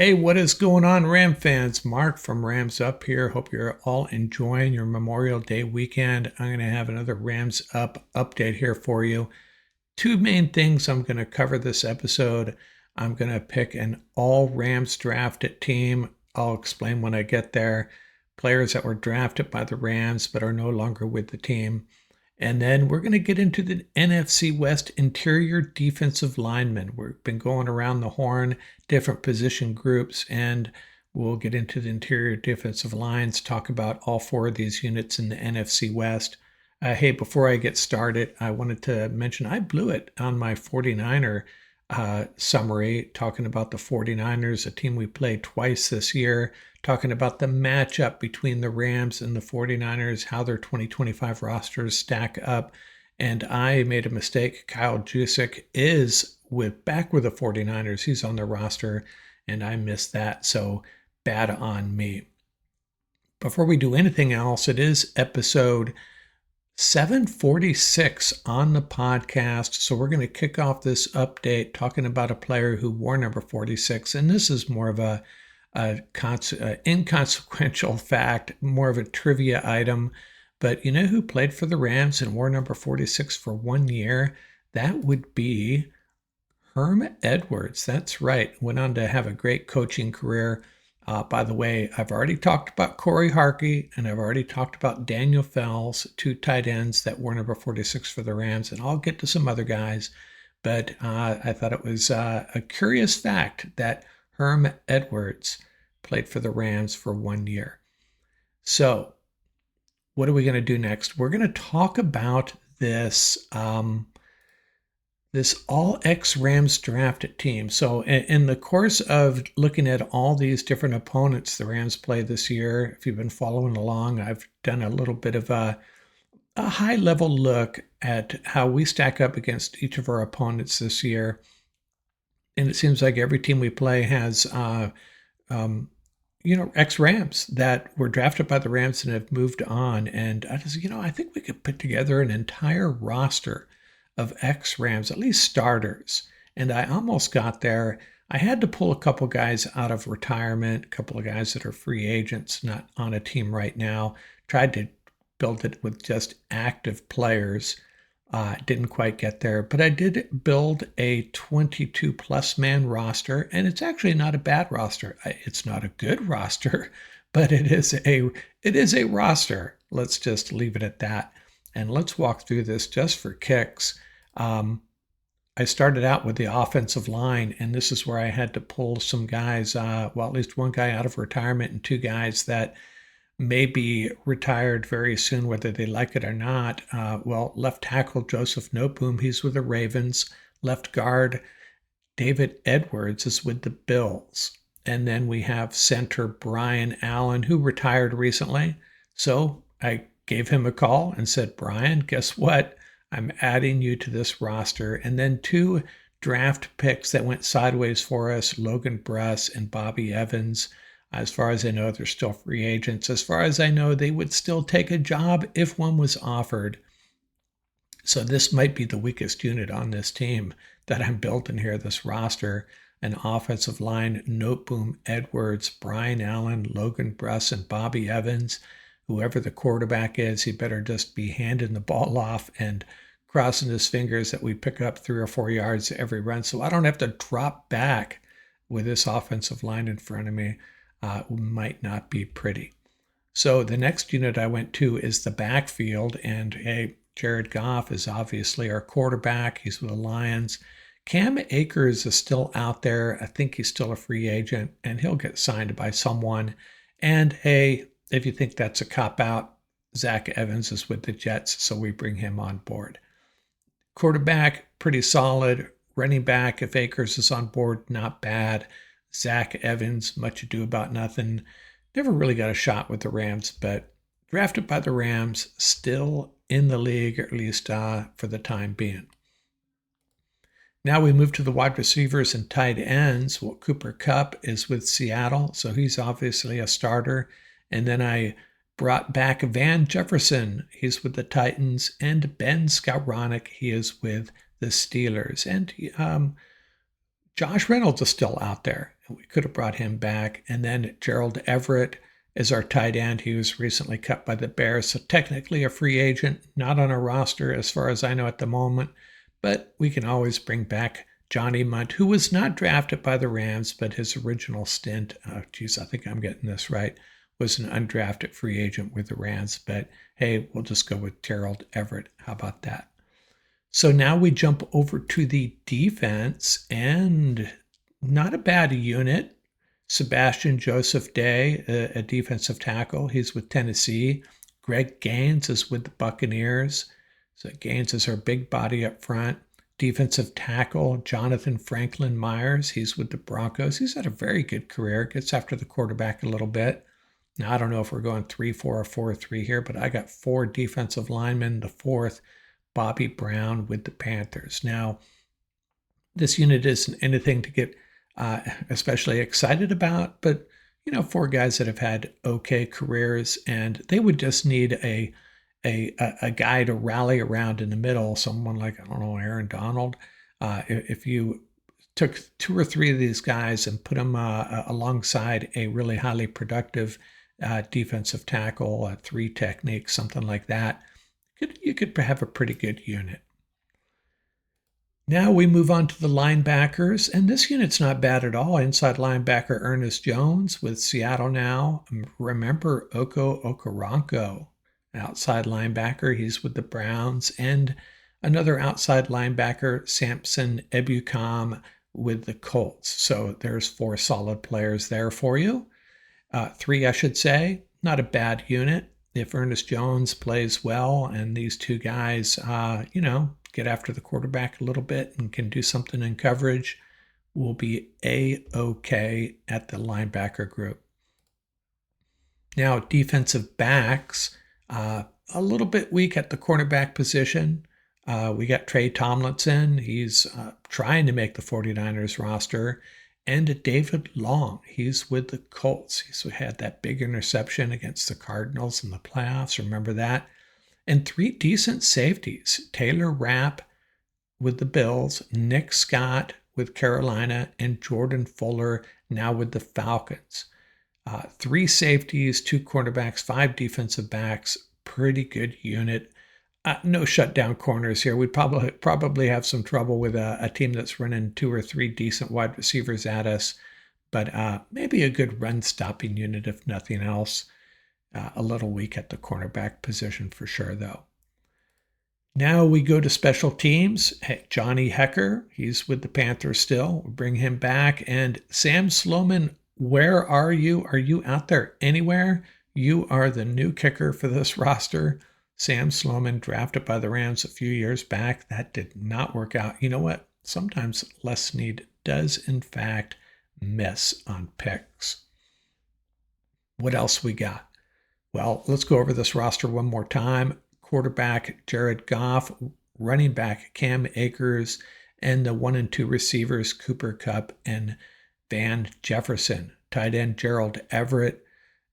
Hey, what is going on, Ram fans? Mark from Rams Up here. Hope you're all enjoying your Memorial Day weekend. I'm going to have another Rams Up update here for you. Two main things I'm going to cover this episode. I'm going to pick an all Rams drafted team. I'll explain when I get there. Players that were drafted by the Rams but are no longer with the team. And then we're going to get into the NFC West interior defensive linemen. We've been going around the horn, different position groups, and we'll get into the interior defensive lines, talk about all four of these units in the NFC West. Hey, before I get started, I wanted to mention I blew it on my 49er summary, talking about the 49ers, a team we played twice this year, talking about the matchup between the Rams and the 49ers, how their 2025 rosters stack up. And I made a mistake. Kyle Juszczyk is back with the 49ers. He's on the roster, and I missed that. So bad on me. Before we do anything else, it is episode 746 on the podcast. So we're going to kick off this update talking about a player who wore number 46. And this is more of a inconsequential fact, more of a trivia item. But you know who played for the Rams and wore number 46 for 1 year? That would be Herm Edwards. That's right. Went on to have a great coaching career. By the way, I've already talked about Corey Harkey, and I've already talked about Daniel Fells, two tight ends that were number 46 for the Rams, and I'll get to some other guys. But I thought it was a curious fact that Herm Edwards played for the Rams for 1 year. So what are we going to do next? We're going to talk about this this all ex-Rams drafted team. So in the course of looking at all these different opponents the Rams play this year, if you've been following along, I've done a little bit of a high-level look at how we stack up against each of our opponents this year. And it seems like every team we play has, ex-Rams that were drafted by the Rams and have moved on. And I just, I think we could put together an entire roster of ex-Rams, at least starters. And I almost got there. I had to pull a couple guys out of retirement, a couple of guys that are free agents, not on a team right now. Tried to build it with just active players. Didn't quite get there, but I did build a 22-plus man roster, and it's actually not a bad roster. It's not a good roster, but it is a roster. Let's just leave it at that. And let's walk through this just for kicks. I started out with the offensive line, and this is where I had to pull some guys, at least one guy out of retirement and two guys that may be retired very soon, whether they like it or not. Left tackle Joseph Noteboom, he's with the Ravens. Left guard David Edwards is with the Bills. And then we have center Brian Allen, who retired recently. So I gave him a call and said, Brian, guess what? I'm adding you to this roster. And then two draft picks that went sideways for us, Logan Bruss and Bobby Evans. As far as I know, they're still free agents. As far as I know, they would still take a job if one was offered. So this might be the weakest unit on this team that I'm building here, this roster. An offensive line, Noteboom, Edwards, Brian Allen, Logan Bruss, and Bobby Evans. Whoever the quarterback is, he better just be handing the ball off and crossing his fingers that we pick up 3 or 4 yards every run. So I don't have to drop back with this offensive line in front of me. Might not be pretty. So the next unit I went to is the backfield. And hey, Jared Goff is obviously our quarterback. He's with the Lions. Cam Akers is still out there. I think he's still a free agent, and he'll get signed by someone. And hey, if you think that's a cop-out, Zach Evans is with the Jets, so we bring him on board. Quarterback, pretty solid. Running back, if Akers is on board, not bad. Zach Evans, much ado about nothing. Never really got a shot with the Rams, but drafted by the Rams, still in the league, or at least for the time being. Now we move to the wide receivers and tight ends. Well, Cooper Kupp is with Seattle, so he's obviously a starter. And then I brought back Van Jefferson. He's with the Titans. And Ben Skowronek, he is with the Steelers. And Josh Reynolds is still out there. We could have brought him back. And then Gerald Everett is our tight end. He was recently cut by the Bears, so technically a free agent, not on a roster as far as I know at the moment. But we can always bring back Johnny Munt, who was not drafted by the Rams, but his original stint, I think I'm getting this right, was an undrafted free agent with the Rams. But hey, we'll just go with Gerald Everett. How about that? So now we jump over to the defense, and not a bad unit. Sebastian Joseph Day, a defensive tackle. He's with Tennessee. Greg Gaines is with the Buccaneers. So Gaines is our big body up front. Defensive tackle, Jonathan Franklin Myers. He's with the Broncos. He's had a very good career. Gets after the quarterback a little bit. Now, I don't know if we're going 3-4 or 4-3 here, but I got 4 defensive linemen. The fourth, Bobby Brown with the Panthers. Now, this unit isn't anything to get especially excited about, but 4 guys that have had okay careers, and they would just need a guy to rally around in the middle, someone like, I don't know, Aaron Donald. If you took 2 or 3 of these guys and put them alongside a really highly productive defensive tackle, 3 technique, something like that, you could have a pretty good unit. Now we move on to the linebackers, and this unit's not bad at all. Inside linebacker Ernest Jones with Seattle now. Remember Oko Okoronkwo, outside linebacker. He's with the Browns. And another outside linebacker, Samson Ebukam with the Colts. So there's 4 solid players there for you. 3, I should say. Not a bad unit. If Ernest Jones plays well and these 2 guys, get after the quarterback a little bit and can do something in coverage, we'll be A-OK at the linebacker group. Now, defensive backs, a little bit weak at the cornerback position. We got Trey Tomlinson. He's trying to make the 49ers roster. And David Long, he's with the Colts. He's had that big interception against the Cardinals in the playoffs. Remember that? And 3 decent safeties. Taylor Rapp with the Bills, Nick Scott with Carolina, and Jordan Fuller now with the Falcons. 3 safeties, 2 cornerbacks, 5 defensive backs. Pretty good unit. No shutdown corners here. We'd probably have some trouble with a team that's running 2 or 3 decent wide receivers at us, but maybe a good run-stopping unit if nothing else. A little weak at the cornerback position for sure, though. Now we go to special teams. Hey, Johnny Hecker, he's with the Panthers still. We'll bring him back. And Sam Sloman, where are you? Are you out there anywhere? You are the new kicker for this roster. Sam Sloman, drafted by the Rams a few years back. That did not work out. You know what? Sometimes Les Snead does, in fact, miss on picks. What else we got? Well, let's go over this roster one more time. Quarterback Jared Goff, running back Cam Akers, and the 1 and 2 receivers Cooper Kupp and Van Jefferson. Tight end Gerald Everett,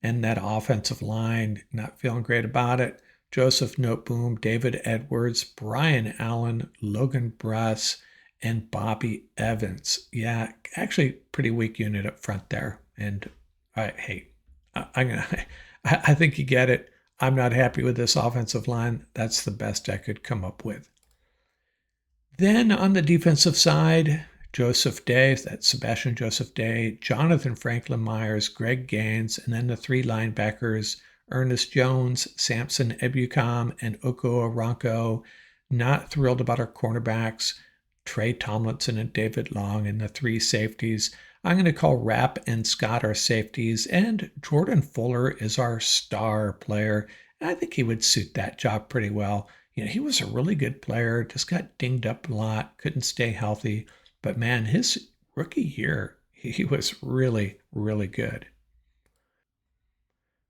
and that offensive line, not feeling great about it. Joseph Noteboom, David Edwards, Brian Allen, Logan Bruss, and Bobby Evans. Yeah, actually pretty weak unit up front there. And I think you get it. I'm not happy with this offensive line. That's the best I could come up with. Then on the defensive side, Joseph Day, that's Sebastian Joseph Day, Jonathan Franklin Myers, Greg Gaines, and then the 3 linebackers, Ernest Jones, Samson Ebukam, and Oko Okoronkwo. Not thrilled about our cornerbacks, Trey Tomlinson and David Long, and the 3 safeties. I'm going to call Rapp and Scott our safeties, and Jordan Fuller is our star player. And I think he would suit that job pretty well. He was a really good player, just got dinged up a lot, couldn't stay healthy. But man, his rookie year, he was really, really good.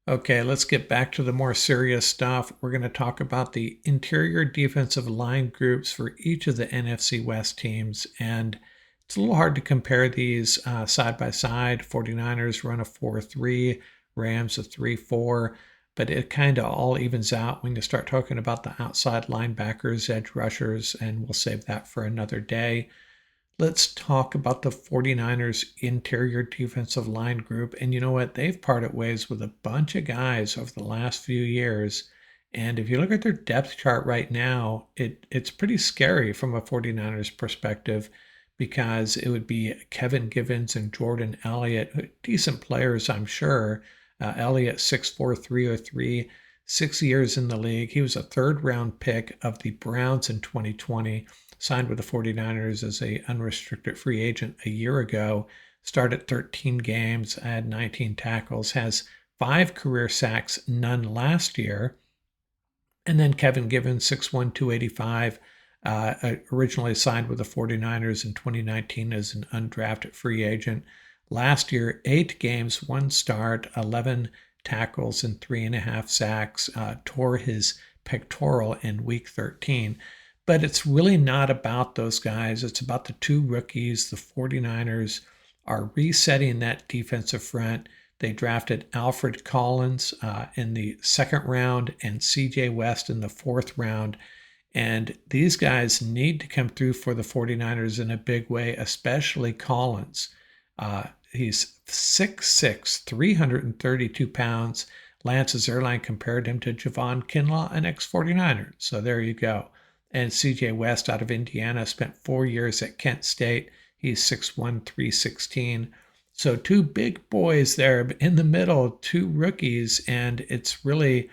Okay, let's get back to the more serious stuff. We're going to talk about the interior defensive line groups for each of the NFC West teams. And it's a little hard to compare these side by side. 49ers run a 4-3, Rams a 3-4. But it kind of all evens out when you start talking about the outside linebackers, edge rushers, and we'll save that for another day. Let's talk about the 49ers interior defensive line group. And you know what? They've parted ways with a bunch of guys over the last few years. And if you look at their depth chart right now, it's pretty scary from a 49ers perspective because it would be Kevin Givens and Jordan Elliott, decent players, I'm sure. Elliott, 6'4", 303, 6 years in the league. He was a third-round pick of the Browns in 2020. Signed with the 49ers as a unrestricted free agent a year ago, started 13 games, had 19 tackles, has 5 career sacks, none last year. And then Kevin Givens, 6'1", 285, originally signed with the 49ers in 2019 as an undrafted free agent. Last year, 8 games, 1 start, 11 tackles, and 3.5 sacks, tore his pectoral in week 13. But it's really not about those guys. It's about the 2 rookies. The 49ers are resetting that defensive front. They drafted Alfred Collins in the 2nd round and C.J. West in the 4th round. And these guys need to come through for the 49ers in a big way, especially Collins. He's 6'6", 332 pounds. Lance Zierlein compared him to Javon Kinlaw, an ex-49er. So there you go. And C.J. West out of Indiana spent 4 years at Kent State. He's 6'1", 316. So 2 big boys there in the middle, 2 rookies. And it's really,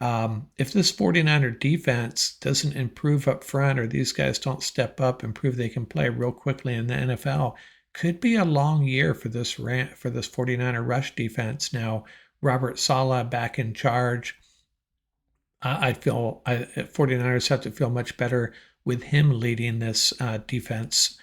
if this 49er defense doesn't improve up front or these guys don't step up and prove they can play real quickly in the NFL, could be a long year for this 49er rush defense. Now, Robert Saleh back in charge. I feel 49ers have to feel much better with him leading this defense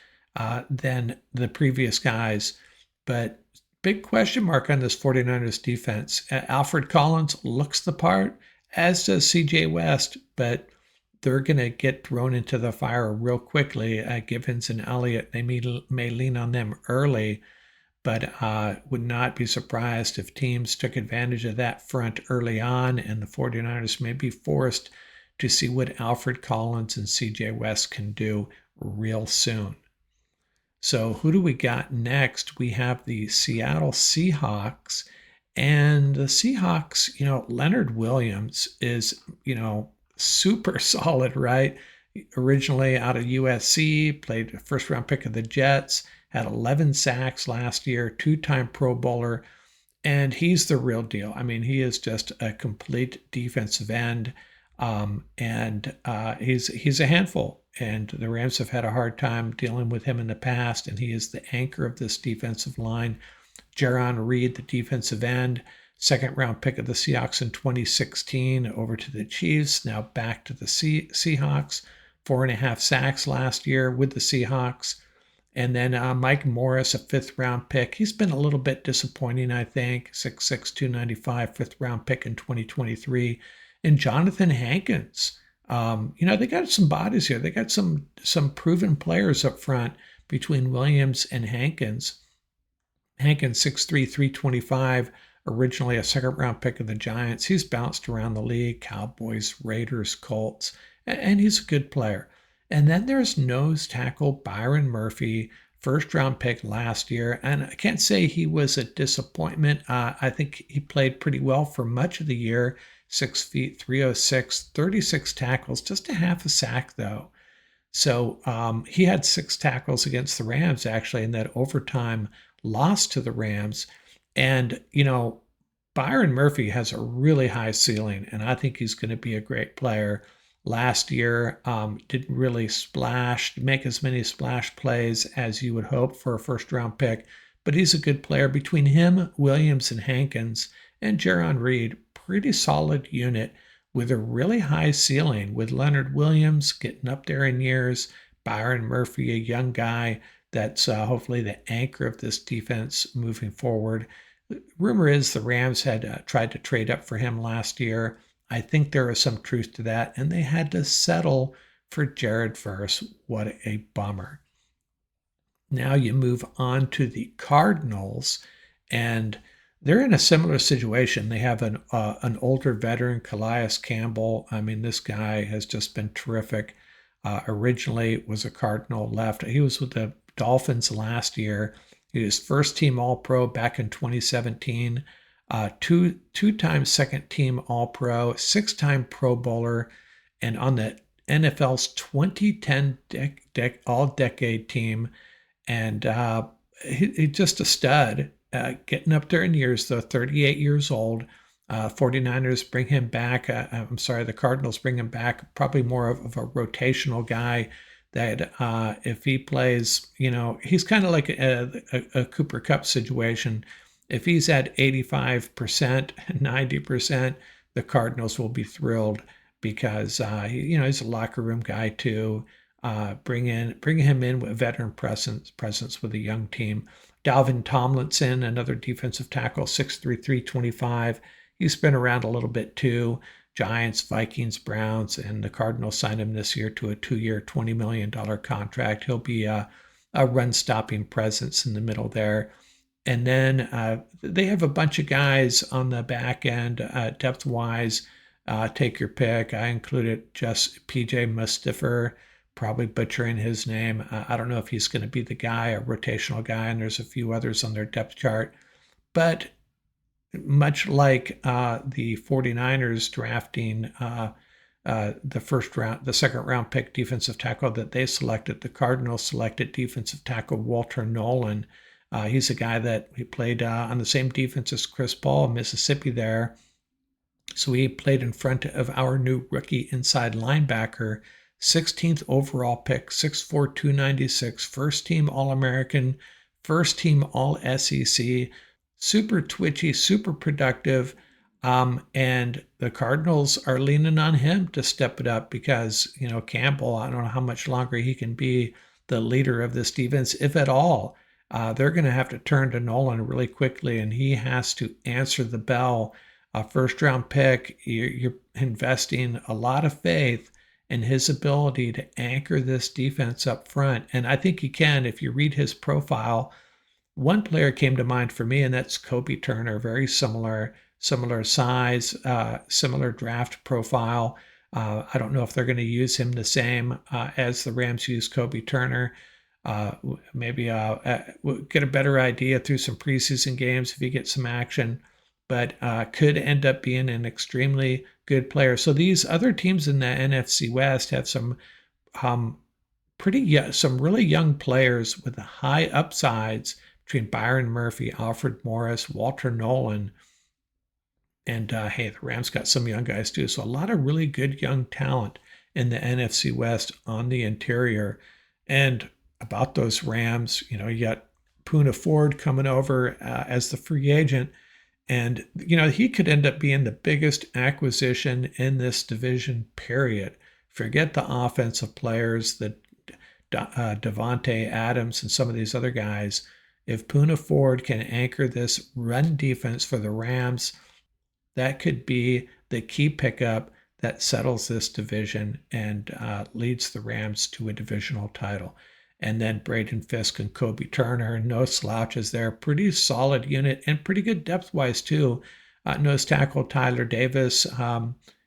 than the previous guys. But big question mark on this 49ers defense. Alfred Collins looks the part, as does C.J. West, but they're going to get thrown into the fire real quickly. Givens and Elliott, they may lean on them early, but would not be surprised if teams took advantage of that front early on, and the 49ers may be forced to see what Alfred Collins and C.J. West can do real soon. So who do we got next? We have the Seattle Seahawks. And the Seahawks, Leonard Williams is, super solid, right? Originally out of USC, played a first-round pick of the Jets, had 11 sacks last year, 2-time Pro Bowler, and he's the real deal. I mean, he is just a complete defensive end, and he's a handful. And the Rams have had a hard time dealing with him in the past, and he is the anchor of this defensive line. Jaron Reed, the defensive end, 2nd-round pick of the Seahawks in 2016, over to the Chiefs, now back to the Seahawks. 4.5 sacks last year with the Seahawks. And then Mike Morris, a 5th-round pick. He's been a little bit disappointing, I think. 6'6", 295, 5th-round pick in 2023. And Jonathan Hankins. They got some bodies here. They got some proven players up front between Williams and Hankins. Hankins, 6'3", 325, originally a 2nd-round pick of the Giants. He's bounced around the league, Cowboys, Raiders, Colts, and he's a good player. And then there's nose tackle Byron Murphy, 1st-round pick last year. And I can't say he was a disappointment. I think he played pretty well for much of the year. 6 feet, 306, 36 tackles, just a half a sack, though. So he had 6 tackles against the Rams, actually, in that overtime loss to the Rams. And, Byron Murphy has a really high ceiling, and I think he's going to be a great player. Last year, didn't really make as many splash plays as you would hope for a 1st-round pick, but he's a good player. Between him, Williams, and Hankins, and Jaron Reed, pretty solid unit with a really high ceiling, with Leonard Williams getting up there in years, Byron Murphy, a young guy that's hopefully the anchor of this defense moving forward. Rumor is the Rams had tried to trade up for him last year. I think there is some truth to that, and they had to settle for Jared Verse. What a bummer. Now you move on to the Cardinals, and they're in a similar situation. They have an older veteran, Calais Campbell. I mean, this guy has just been terrific. Originally was a Cardinal, left. He was with the Dolphins last year. He was first team All-Pro back in 2017, two-time second team All-Pro, six-time Pro Bowler, and on the NFL's 2010 All-Decade team. And he's just a stud, getting up there in years, though, 38 years old. 49ers bring him back. I'm sorry, the Cardinals bring him back, probably more of a rotational guy that if he plays, he's kind of like a Cooper Kupp situation. If he's at 85%, 90%, the Cardinals will be thrilled because, he's a locker room guy too. Bringing him in with veteran presence with a young team. Dalvin Tomlinson, another defensive tackle, 6'3", 325. He's been around a little bit too. Giants, Vikings, Browns, and the Cardinals signed him this year to a 2-year, $20 million contract. He'll be a run-stopping presence in the middle there. And then they have a bunch of guys on the back end, depth-wise. Take your pick. I included just P.J. Mustafer, probably butchering his name. I don't know if he's going to be the guy, a rotational guy, and there's a few others on their depth chart. But much like the 49ers drafting the second round pick defensive tackle that they selected, the Cardinals selected defensive tackle Walter Nolan. He's a guy that he played on the same defense as Chris Paul in Mississippi there. So he played in front of our new rookie inside linebacker, 16th overall pick, 6'4", 296, first team All-American, first team All-SEC, super twitchy, super productive, and the Cardinals are leaning on him to step it up because, Campbell, I don't know how much longer he can be the leader of this defense, if at all. They're going to have to turn to Nolan really quickly, and he has to answer the bell. A first-round pick, you're investing a lot of faith in his ability to anchor this defense up front, and I think he can. If you read his profile, one player came to mind for me, and that's Kobe Turner. Very similar size, similar draft profile. I don't know if they're going to use him the same as the Rams use Kobe Turner. Maybe we'll get a better idea through some preseason games if he gets some action, but could end up being an extremely good player. So these other teams in the NFC West have some really young players with high upsides between Byron Murphy, Alfred Morris, Walter Nolan, and hey, the Rams got some young guys too. So a lot of really good young talent in the NFC West on the interior. And about those Rams, you got Poona Ford coming over as the free agent. And, he could end up being the biggest acquisition in this division, period. Forget the offensive players, the Devontae Adams and some of these other guys. If Poona Ford can anchor this run defense for the Rams, that could be the key pickup that settles this division and leads the Rams to a divisional title. And then Braden Fisk and Kobe Turner, no slouches there. Pretty solid unit and pretty good depth-wise too. Nose tackle Tyler Davis,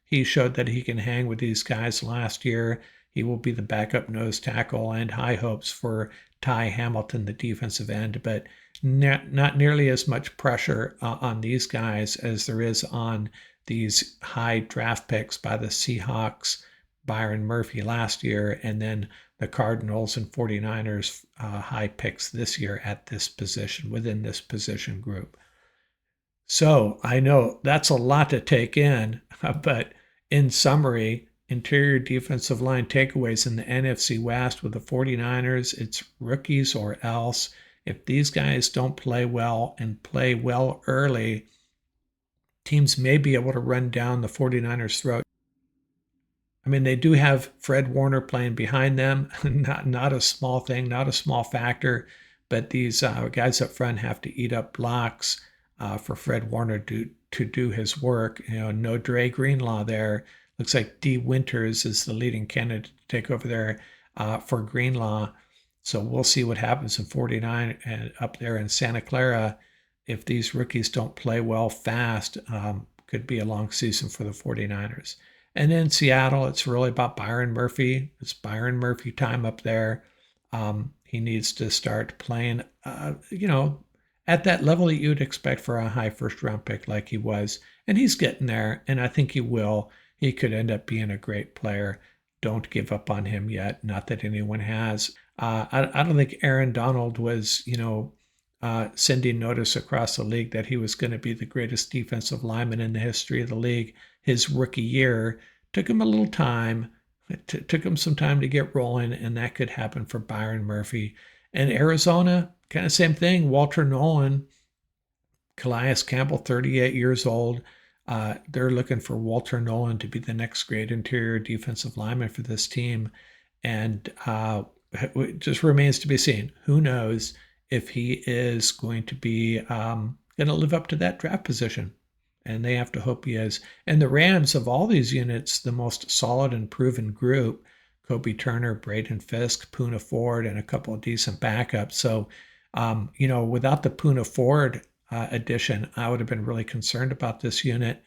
he showed that he can hang with these guys last year. He will be the backup nose tackle, and high hopes for Ty Hamilton, the defensive end, but not nearly as much pressure on these guys as there is on these high draft picks by the Seahawks, Byron Murphy last year, and then the Cardinals and 49ers high picks this year at this position, within this position group. So I know that's a lot to take in, but in summary, interior defensive line takeaways in the NFC West with the 49ers, it's rookies or else. If these guys don't play well and play well early, teams may be able to run down the 49ers' throat. I mean, they do have Fred Warner playing behind them, not a small thing, not a small factor, but these guys up front have to eat up blocks for Fred Warner to do his work. No Dre Greenlaw there. Looks like D. Winters is the leading candidate to take over there for Greenlaw. So we'll see what happens in 49 and up there in Santa Clara. If these rookies don't play well fast, could be a long season for the 49ers. And in Seattle, it's really about Byron Murphy. It's Byron Murphy time up there. He needs to start playing, at that level that you'd expect for a high first round pick like he was. And he's getting there, and I think he will. He could end up being a great player. Don't give up on him yet. Not that anyone has. I don't think Aaron Donald was, sending notice across the league that he was going to be the greatest defensive lineman in the history of the league. His rookie year took him a little time. It took him some time to get rolling, and that could happen for Byron Murphy. And Arizona, kind of same thing. Walter Nolan, Calais Campbell, 38 years old. They're looking for Walter Nolan to be the next great interior defensive lineman for this team. And it just remains to be seen. Who knows if he is going to be going to live up to that draft position? And they have to hope he is. And the Rams, of all these units, the most solid and proven group, Kobe Turner, Braden Fisk, Poona Ford, and a couple of decent backups. So, without the Poona Ford addition, I would have been really concerned about this unit,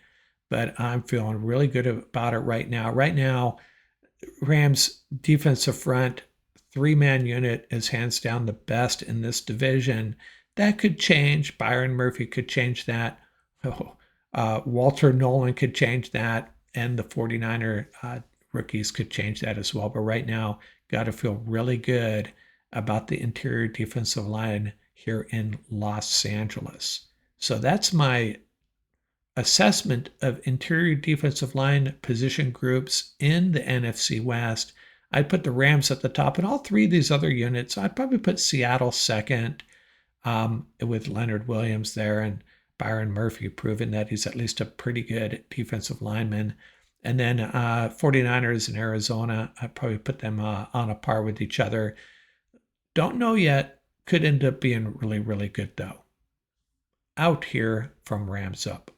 but I'm feeling really good about it right now. Right now, Rams defensive front, three-man unit is hands down the best in this division. That could change. Byron Murphy could change that. Walter Nolan could change that, and the 49er rookies could change that as well. But right now, got to feel really good about the interior defensive line here in Los Angeles. So that's my assessment of interior defensive line position groups in the NFC West. I'd put the Rams at the top, and all three of these other units, I'd probably put Seattle second, with Leonard Williams there and Byron Murphy proving that he's at least a pretty good defensive lineman. And then 49ers and Arizona, I'd probably put them on a par with each other. Don't know yet. Could end up being really, really good, though. Out here from Rams Up.